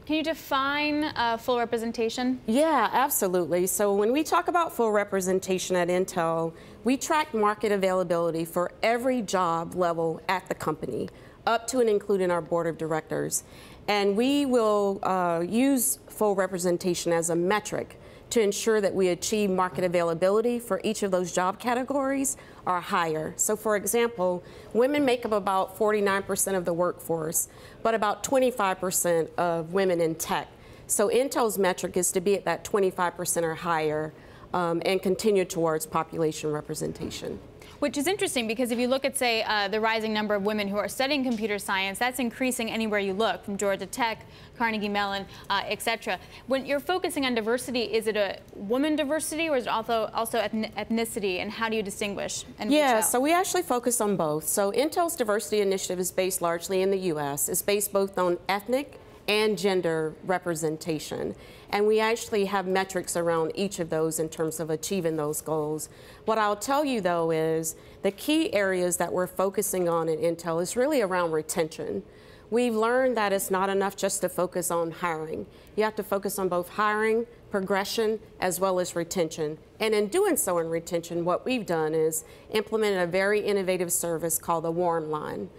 Can you define full representation? Yeah, absolutely. So when we talk about full representation at Intel, we track market availability for every job level at the company, up to and including our board of directors. And we will use full representation as a metric to ensure that we achieve market availability for each of those job categories or higher. So for example, women make up about 49% of the workforce, but about 25% of women in tech. So Intel's metric is to be at that 25% or higher and continue towards population representation. Which is interesting because if you look at, say, the rising number of women who are studying computer science, that's increasing anywhere you look, from Georgia Tech, Carnegie Mellon, etc. When you're focusing on diversity, is it a woman diversity or is it also ethnicity, and how do you distinguish? Yeah, so we actually focus on both. So Intel's diversity initiative is based largely in the U.S. It's based both on ethnic and gender representation. And we actually have metrics around each of those in terms of achieving those goals. What I'll tell you, though, is the key areas that we're focusing on at Intel is really around retention. We've learned that it's not enough just to focus on hiring. You have to focus on both hiring, progression, as well as retention. And in doing so in retention, what we've done is implemented a very innovative service called the Warm Line.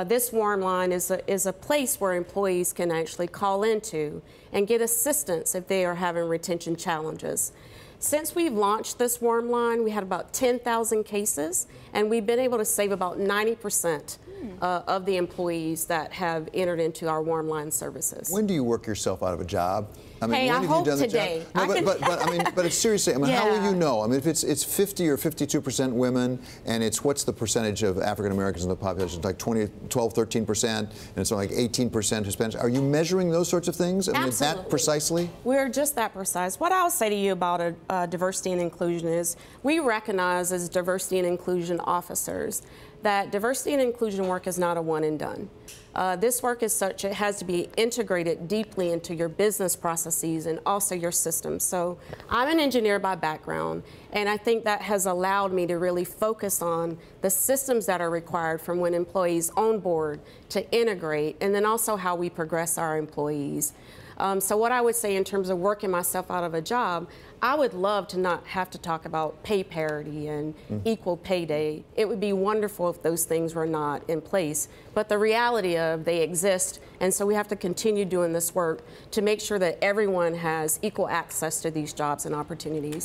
This Warm Line is a place where employees can actually call into and get assistance if they are having retention challenges. Since we've launched this Warm Line, we had about 10,000 cases, and we've been able to save about 90% of the employees that have entered into our Warm Line services. When do you work yourself out of a job? I mean, hey, when I have hope you done today. The job? No, I mean, but it's seriously. I mean, yeah. How will you know? I mean, if it's 50 or 52% women, and it's what's the percentage of African Americans in the population? It's like 12, 13%, and it's like 18% Hispanics. Are you measuring those sorts of things? I mean, Absolutely. that precisely? We're just that precise. What I'll say to you about diversity and inclusion is we recognize as diversity and inclusion officers that diversity and inclusion work is not a one and done. This work is such, it has to be integrated deeply into your business processes and also your systems. So I'm an engineer by background, and I think that has allowed me to really focus on the systems that are required from when employees on board to integrate, and then also how we progress our employees. So what I would say in terms of working myself out of a job, I would love to not have to talk about pay parity and equal pay day. It would be wonderful if those things were not in place, but the reality of they exist, and so we have to continue doing this work to make sure that everyone has equal access to these jobs and opportunities.